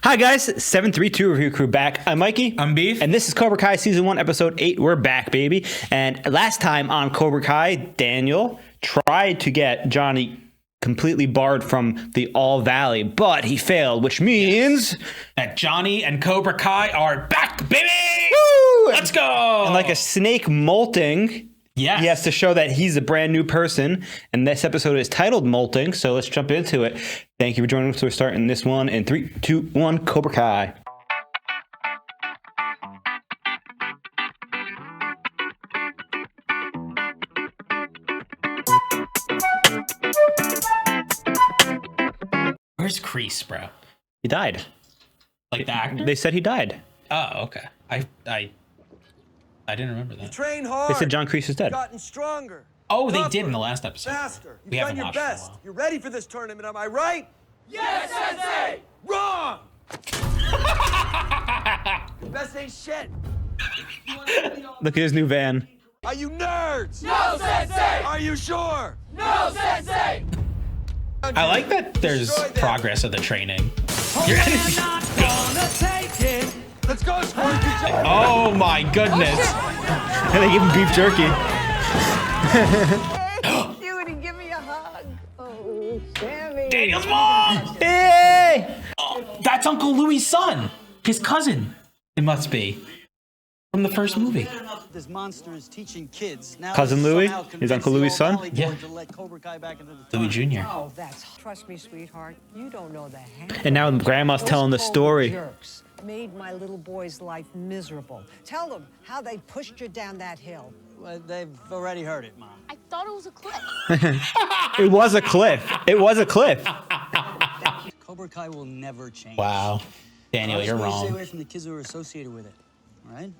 Hi guys, 732 Review Crew back. I'm Mikey. I'm Beef. And this is Cobra Kai Season 1, Episode 8. We're back, baby. And last time on Cobra Kai, Daniel tried to get Johnny completely barred from the All Valley, but he failed, which means that Johnny and Cobra Kai are back, baby! Woo! Let's go! And like a snake molting, yes. he has to show that he's a brand new person. And this episode is titled Molting, so let's jump into it. Thank you for joining us. We're starting this one in 3, 2, 1, Cobra Kai. Where's Kreese, bro? He died. Like the actor? They said he died. Oh, okay. I didn't remember that. Train hard. They said John Kreese is dead. Gotten stronger. Oh, they tougher, did in the last episode. Faster. We You've haven't done your watched it in a best. while. You're ready for this tournament, am I right? Yes, Sensei! Wrong! Your best ain't shit. Look at his new van. Are you nerds? No, Sensei! Are you sure? No, Sensei! I like that there's Destroy them. progress of the training. Let's go, Squirty. Oh my goodness. And they give him beef jerky. Cutie, give me a hug. Oh, Sammy. Daniel's mom! Hey! Oh, that's Uncle Louis' son. His cousin. It must be. From the first movie. This monster is teaching kids. Now Cousin Louis? Is Uncle Louis' son? Yeah. Louis Jr. Oh, that's trust me, sweetheart. You don't know the hand. And now Grandma's telling the Those story. jerks made my little boy's life miserable. Tell them how they pushed you down that hill. Well, they've already heard it, Mom. I thought it was a clip. It was a cliff. It was a cliff. Cobra Kai will never change. Wow. Daniel, Always you're Stay wrong. away from the kids who are associated with it. All right?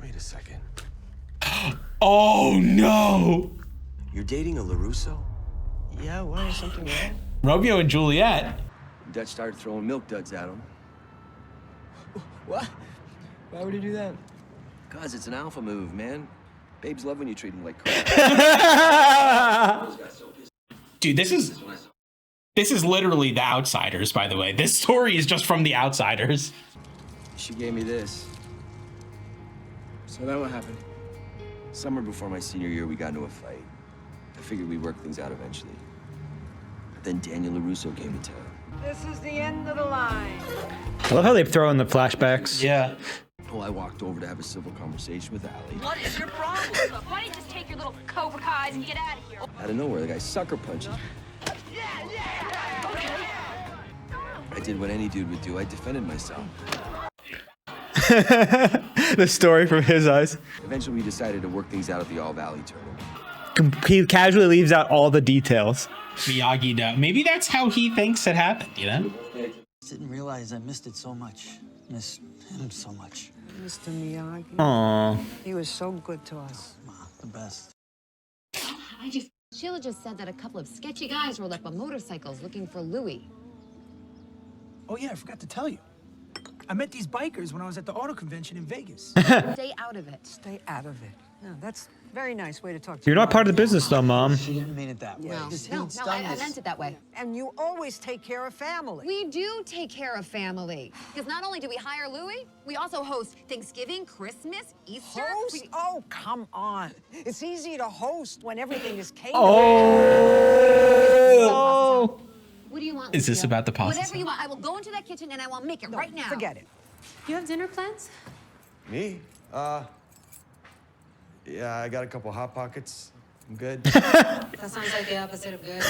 Wait a second. Oh no! You're dating a LaRusso? Yeah, why? Is something wrong? Romeo and Juliet. Dutch started throwing milk duds at him. What? Why would he do that? Cause it's an alpha move, man. Babes love when you treat them like crap. Dude, this is literally The Outsiders, by the way. This story is just from The Outsiders. She gave me this. So then what happened? Summer before my senior year, we got into a fight. I figured we'd work things out eventually. But then Daniel LaRusso came to town. This is the end of the line. I love how they throw in the flashbacks. Yeah. Well, I walked over to have a civil conversation with Allie. What is your problem? Why don't you just take your little Cobra Kais and get out of here? Out of nowhere, the guy sucker punches me. I did what any dude would do. I defended myself. The story from his eyes. Eventually, we decided to work things out at the All Valley tournament. He casually leaves out all the details. Miyagi Do. Maybe that's how he thinks it happened, you know? Didn't realize I missed it so much. Miss him so much. Mr. Miyagi, Aww. he was so good to us. Ma, the best. Sheila just said that a couple of sketchy guys rolled up on motorcycles looking for Louis. Oh yeah, I forgot to tell you. I met these bikers when I was at the auto convention in Vegas. Stay out of it. Stay out of it. Yeah, that's a very nice way to talk to You're not part of the business though, Mom. She didn't mean it that way. No, He's no, done I this. meant it that way. And you always take care of family. We do take care of family. Because not only do we hire Louis, we also host Thanksgiving, Christmas, Easter. Host? Oh, come on. It's easy to host when everything is catered. Oh. What do you want, Is this Lucia? about the pasta Whatever sauce? you want. I will go into that kitchen and I will make it No, right now. forget it. You have dinner plans? Me? Yeah, I got a couple Hot Pockets. I'm good. That sounds like the opposite of good.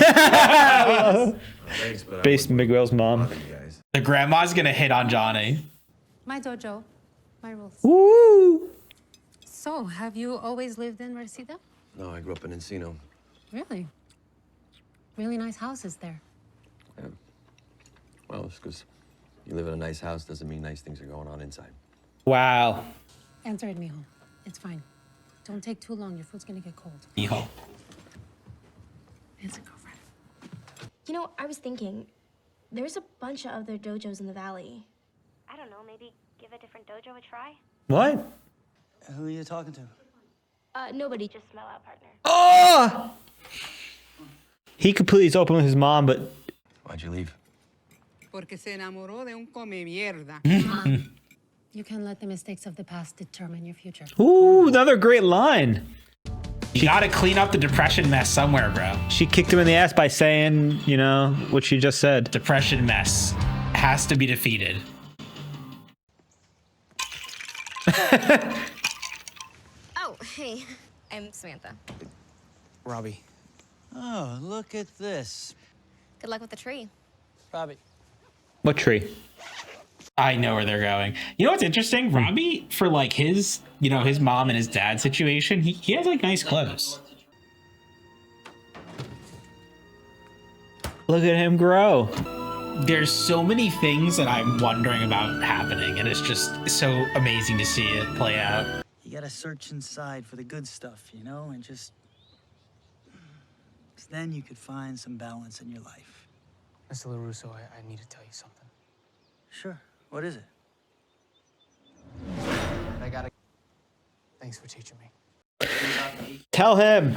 Thanks, but Based Miguel's mom. bother you guys. The grandma's gonna hit on Johnny. My dojo, my rules. Woo! So, have you always lived in Reseda? No, I grew up in Encino. Really? Really nice houses there. Yeah. Well, just because you live in a nice house doesn't mean nice things are going on inside. Wow. Answer it, mijo. It's fine. Don't take too long. Your food's gonna get cold. Mijo. It's a girlfriend. You know, I was thinking, there's a bunch of other dojos in the valley. I don't know, maybe give a different dojo a try? What? Who are you talking to? Nobody, just smell out partner. Oh! He completely is open with his mom, but Why'd you leave? Porque se enamoró de un come mierda. You can't let the mistakes of the past determine your future. Ooh, another great line. You gotta clean up the depression mess somewhere, bro. She kicked him in the ass by saying, you know, what she just said. Depression mess has to be defeated. Oh, hey. I'm Samantha. Robbie. Oh, look at this. Good luck with the tree. Robbie. What tree? I know where they're going. You know what's interesting? Robbie, for like his, you know, his mom and his dad situation, he has like nice clothes. Look at him grow. There's so many things that I'm wondering about happening, and it's just so amazing to see it play out. You gotta search inside for the good stuff, you know, and just... 'cause then you could find some balance in your life. Mr. LaRusso, I need to tell you something. Sure. What is it? I gotta... Thanks for teaching me. Tell him.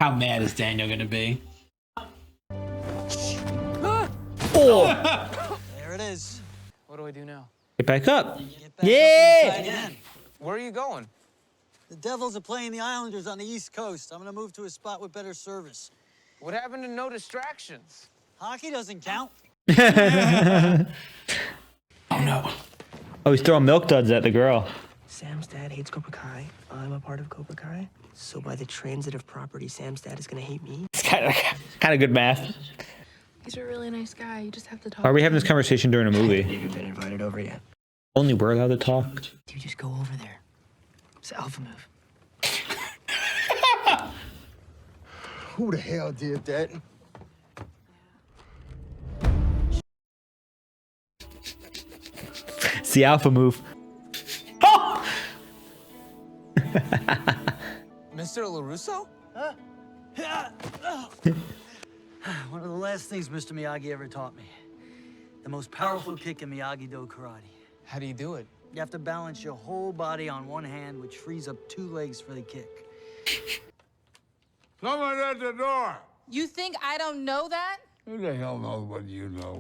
How mad is Daniel gonna be? Oh. There it is. What do I do now? Get back up. Get back Yeah. up inside again. Where are you going? The Devils are playing the Islanders on the East Coast. I'm gonna move to a spot with better service. What happened to no distractions? Hockey doesn't count. Oh no. Oh, he's throwing milk duds at the girl. Sam's dad hates Cobra Kai. I'm a part of Cobra Kai. So by the transitive property, Sam's dad is gonna hate me. It's kind of good math. He's a really nice guy. You just have to talk. Are we having this conversation during a I movie? haven't even been invited over yet. Only we're allowed to talk. You just go over there. It's the alpha move. Who the hell did that? It's the alpha move. Oh! Mr. LaRusso? Huh? One of the last things Mr. Miyagi ever taught me. The most powerful kick in Miyagi-Do karate. How do you do it? You have to balance your whole body on one hand, which frees up two legs for the kick. Someone at the door. You think I don't know that? Who the hell knows what you know?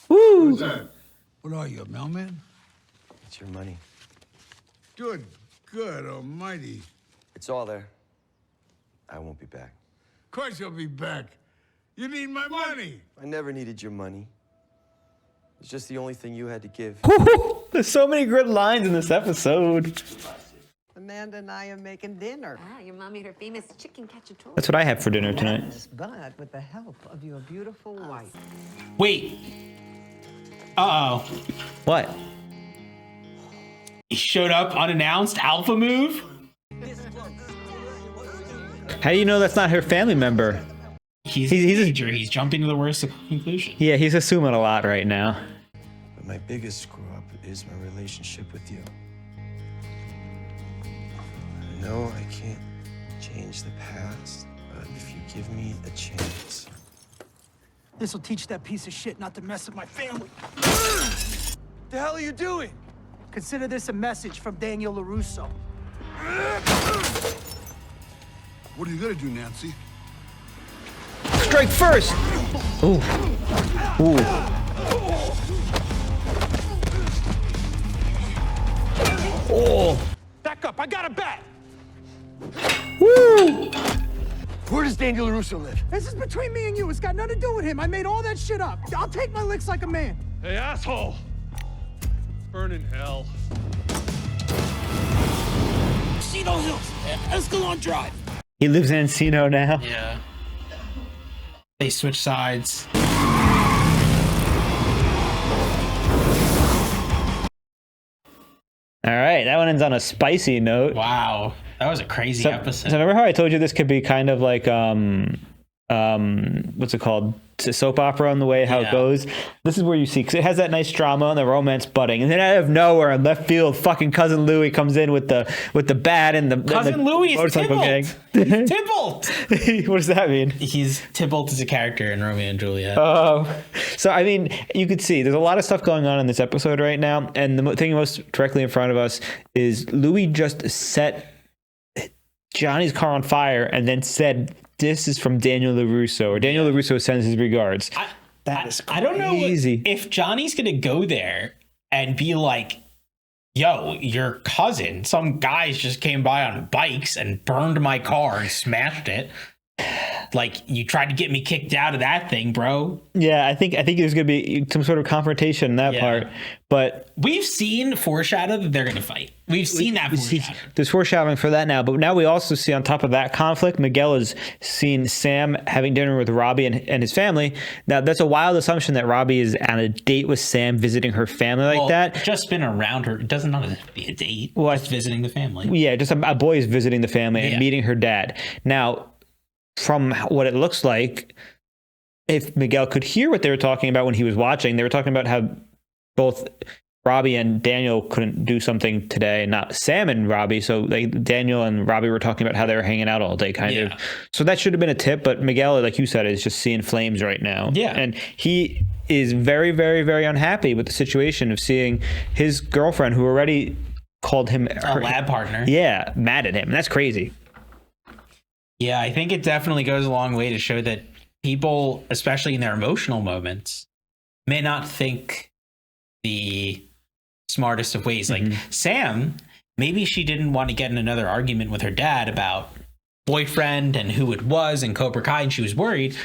Woo! Who's that? What are you, a mailman? It's your money. Good, good almighty. It's all there. I won't be back. Of course you'll be back. You need my money. I never needed your money. It's just the only thing you had to give. There's so many good lines in this episode. Amanda and I are making dinner. Ah, your mom made her famous chicken cacciatore. That's what I have for dinner tonight. Yes, but with the help of your beautiful wife. Wait. Uh-oh. What? He showed up unannounced. Alpha move? How do you know that's not her family member? He's a teenager. He's jumping to the worst conclusion. Yeah, he's assuming a lot right now. But my biggest screw up is my relationship with you. I know I can't change the past, but if you give me a chance. This'll teach that piece of shit not to mess with my family. The hell are you doing? Consider this a message from Daniel LaRusso. What are you gonna do, Nancy? Strike first! Ooh. Ooh. Oh. Back up, I got a bat! Woo! Where does Daniel LaRusso live? This is between me and you. It's got nothing to do with him. I made all that shit up. I'll take my licks like a man. Hey, asshole! Burn in hell. Encino Hills, Escalon Drive. He lives in Encino now. Yeah. They switch sides. All right, that one ends on a spicy note. Wow, that was a crazy episode. So remember how I told you this could be kind of like what's it called? It's a soap opera in the way how it goes. This is where you see, because it has that nice drama and the romance budding, and then out of nowhere in left field, fucking cousin Louie comes in with the bat and the Cousin Louie is Tybalt. He's Tybalt. What does that mean? He's Tybalt as a character in Romeo and Juliet. Oh, so I mean, you could see there's a lot of stuff going on in this episode right now, and the thing most directly in front of us is Louis just set Johnny's car on fire and then said, "This is from Daniel LaRusso," or Daniel LaRusso sends his regards. That is crazy. I don't know if Johnny's going to go there and be like, yo, your cousin, some guys just came by on bikes and burned my car and smashed it. Like, you tried to get me kicked out of that thing, bro. Yeah, I think there's going to be some sort of confrontation in that part. But we've seen foreshadowed that they're going to fight. We've seen that foreshadowed. There's foreshadowing for that now. But now we also see, on top of that conflict, Miguel has seen Sam having dinner with Robbie and his family. Now, that's a wild assumption that Robbie is on a date with Sam, visiting her family like that. Just been around her. It doesn't have to be a date. Well, just visiting the family. Yeah, just a boy is visiting the family and meeting her dad. Now, from what it looks like, if Miguel could hear what they were talking about when he was watching, they were talking about how both Robbie and Daniel couldn't do something today, and not Sam and Robbie. So like Daniel and Robbie were talking about how they were hanging out all day, kind of. So that should have been a tip, but Miguel, like you said, is just seeing flames right now. Yeah. And he is very, very, very unhappy with the situation of seeing his girlfriend, who already called him a lab partner. Yeah, mad at him. That's crazy. Yeah, I think it definitely goes a long way to show that people, especially in their emotional moments, may not think the smartest of ways. Like Sam, maybe she didn't want to get in another argument with her dad about boyfriend and who it was and Cobra Kai, and she was worried.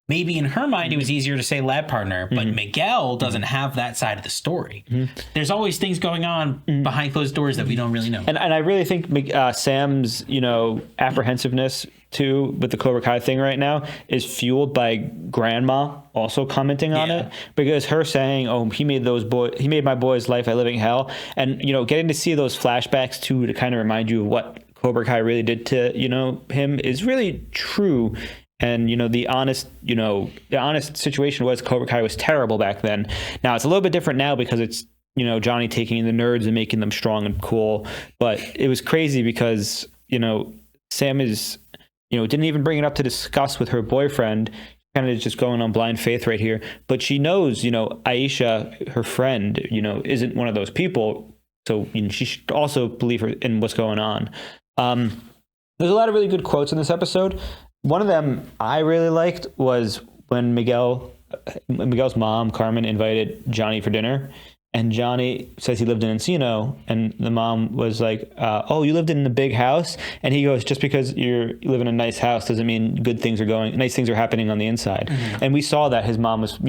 Maybe in her mind, it was easier to say lab partner, but Miguel doesn't have that side of the story. There's always things going on behind closed doors that we don't really know. And I really think Sam's, apprehensiveness too with the Cobra Kai thing right now is fueled by Grandma also commenting on it, because her saying, "Oh, he made my boy's life a living hell," and getting to see those flashbacks too to kind of remind you of what Cobra Kai really did to him is really true. And the honest situation was Cobra Kai was terrible back then. Now it's a little bit different now because it's Johnny taking in the nerds and making them strong and cool. But it was crazy because Sam is didn't even bring it up to discuss with her boyfriend. Kind of just going on blind faith right here. But she knows Aisha, her friend, isn't one of those people. So she should also believe her in what's going on. There's a lot of really good quotes in this episode. One of them I really liked was when Miguel's mom, Carmen, invited Johnny for dinner. And Johnny says he lived in Encino. And the mom was like, "Oh, you lived in a big house?" And he goes, "Just because you live in a nice house doesn't mean nice things are happening on the inside." And we saw that his mom was,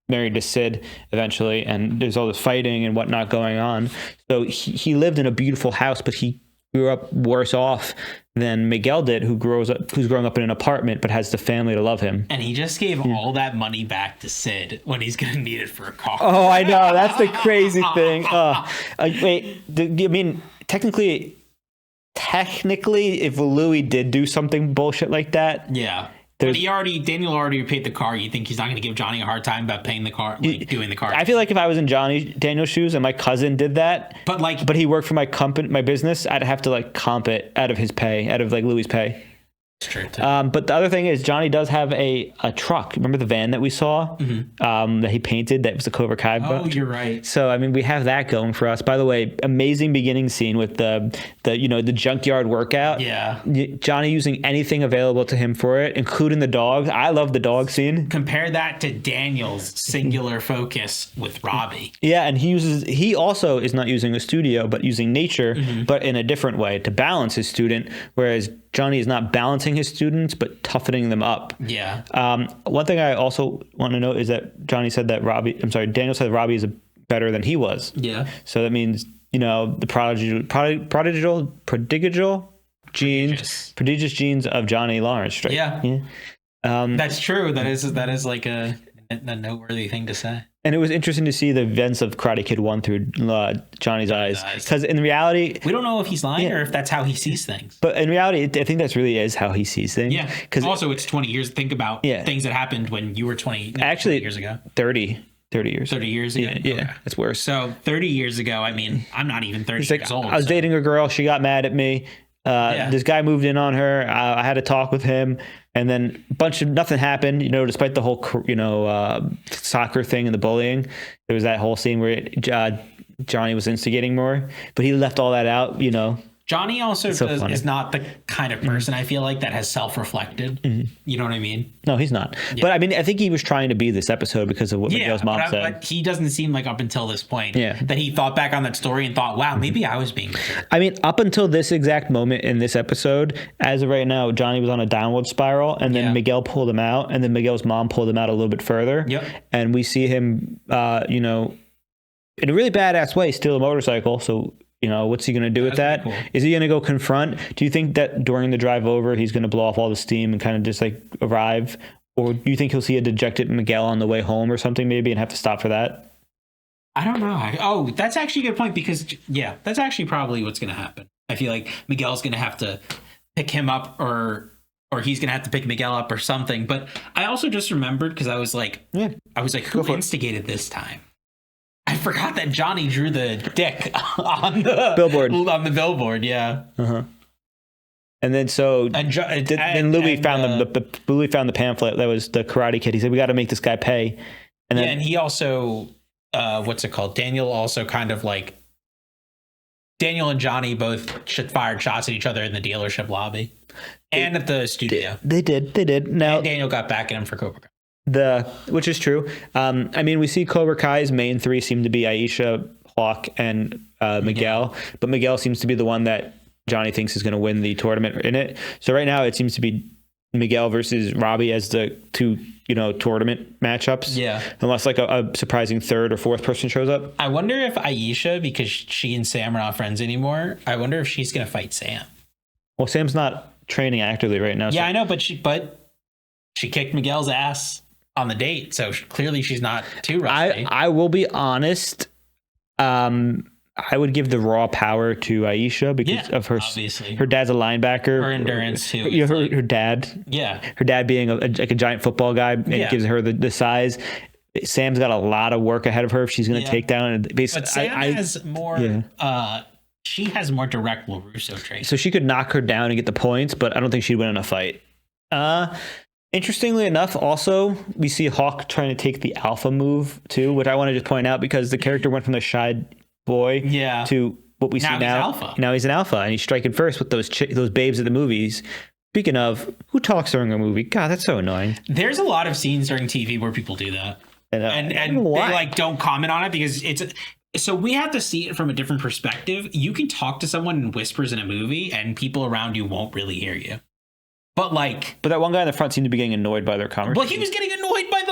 married to Sid eventually. And there's all this fighting and whatnot going on. So he lived in a beautiful house, but he grew up worse off than Miguel did, who's growing up in an apartment but has the family to love him. And he just gave all that money back to Sid when he's going to need it for a car. Oh, I know. That's the crazy thing. Wait, I mean, technically, if Louis did do something bullshit like that, but Daniel already paid the car. You think he's not going to give Johnny a hard time about paying the car, doing the car? I feel like if I was in Daniel's shoes and my cousin did that, but he worked for my company, my business, I'd have to comp it out of his pay, out of Louis' pay. It's true too. But the other thing is Johnny does have a truck. Remember the van that we saw that he painted? That was the Cobra Kai book. Oh, you're right. So I mean, we have that going for us. By the way, amazing beginning scene with the junkyard workout. Yeah. Johnny using anything available to him for it, including the dogs. I love the dog scene. Compare that to Daniel's singular focus with Robbie. Yeah, and he also is not using a studio, but using nature, but in a different way to balance his student, whereas Johnny is not balancing his students, but toughening them up. Yeah. One thing I also want to note is that Daniel said that Robbie is better than he was. Yeah. So that means, the prodigious genes of Johnny Lawrence, right? Yeah. That's true. That is like a noteworthy thing to say. And it was interesting to see the events of Karate Kid 1 through Johnny's eyes. Because in reality... we don't know if he's lying or if that's how he sees things. But in reality, I think that's really is how he sees things. Yeah. Because also, it's 20 years. Think about things that happened when you were 20 years ago. 30 years. 30 years ago? Yeah, it's worse. So 30 years ago, I mean, I'm not even 30 years old. I was dating a girl. She got mad at me. This guy moved in on her. I had to talk with him, and then nothing happened. Despite the whole soccer thing and the bullying, there was that whole scene where Johnny was instigating more, but he left all that out. Johnny also It's so funny. is not the kind of person I feel like that has self-reflected. You know what I mean? No, he's not. Yeah. But I mean, I think he was trying to be this episode because of what Miguel's mom said. But he doesn't seem like up until this point Yeah. that he thought back on that story and thought, wow, maybe I was being a jerk. I mean, up until this exact moment in this episode, as of right now, Johnny was on a downward spiral, and then Miguel pulled him out, and then Miguel's mom pulled him out a little bit further. Yep. And we see him, in a really badass way, steal a motorcycle. So, what's he going to do with that? Cool. Is he going to go confront? Do you think that during the drive over, he's going to blow off all the steam and kind of just like arrive? Or do you think he'll see a dejected Miguel on the way home or something maybe and have to stop for that? I don't know. That's actually a good point because, that's actually probably what's going to happen. I feel like Miguel's going to have to pick him up or he's going to have to pick Miguel up or something. But I also just remembered because I was like, who instigated this time? I forgot that Johnny drew the dick on the billboard. Yeah. Uh-huh. And then then Louis found Louis found the pamphlet that was the Karate Kid. He said, "We got to make this guy pay." And then and he also, what's it called? Daniel also kind of like Daniel and Johnny both fired shots at each other in the dealership lobby and at the studio. They did. Now and Daniel got back at him for Cobra Kai. Which is true. I mean, we see Cobra Kai's main three seem to be Aisha, Hawk, and Miguel. But Miguel seems to be the one that Johnny thinks is going to win the tournament in it. So right now it seems to be Miguel versus Robbie as the two, tournament matchups. Yeah. Unless like a surprising third or fourth person shows up. I wonder if Aisha, because she and Sam are not friends anymore, I wonder if she's going to fight Sam. Well, Sam's not training actively right now. Yeah, I know, but she kicked Miguel's ass on the date, so clearly she's not too rusty. I will be honest. I would give the raw power to Aisha because of her. Obviously, her dad's a linebacker. Her endurance too. Her dad. Yeah. Her dad being a giant football guy, and it gives her the size. Sam's got a lot of work ahead of her if she's going to take down. But Sam has more. Yeah. She has more direct LaRusso training, so she could knock her down and get the points, but I don't think she'd win in a fight. Interestingly enough, also, we see Hawk trying to take the alpha move too, which I want to just point out because the character went from the shy boy to what we see now. Now he's an alpha, and he's striking first with those babes at the movies. Speaking of, who talks during a movie? God, that's so annoying. There's a lot of scenes during TV where people do that, and they don't comment on it because so we have to see it from a different perspective. You can talk to someone in whispers in a movie, and people around you won't really hear you. But that one guy in the front seemed to be getting annoyed by their conversation. Well, he was getting annoyed by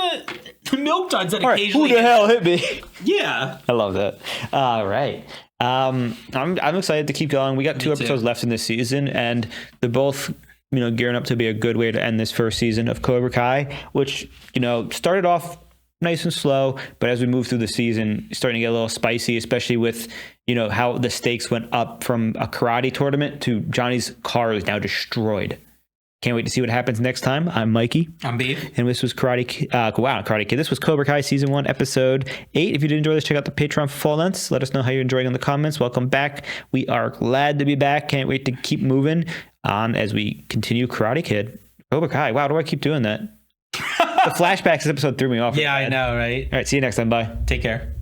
the milk duds that occasionally. Who the hell hit me? Yeah, I love that. All right, I'm excited to keep going. We got two episodes left in this season, and they're both gearing up to be a good way to end this first season of Cobra Kai, which started off nice and slow, but as we move through the season, it's starting to get a little spicy, especially with how the stakes went up from a karate tournament to Johnny's car is now destroyed. Can't wait to see what happens next time. I'm Mikey. I'm Beef. And this was Karate Kid. This was Cobra Kai Season 1, Episode 8. If you did enjoy this, check out the Patreon for full lengths. Let us know how you're enjoying in the comments. Welcome back. We are glad to be back. Can't wait to keep moving on as we continue Karate Kid. Cobra Kai. Wow, do I keep doing that? The flashbacks this episode threw me off. Yeah, I know, right? All right, see you next time. Bye. Take care.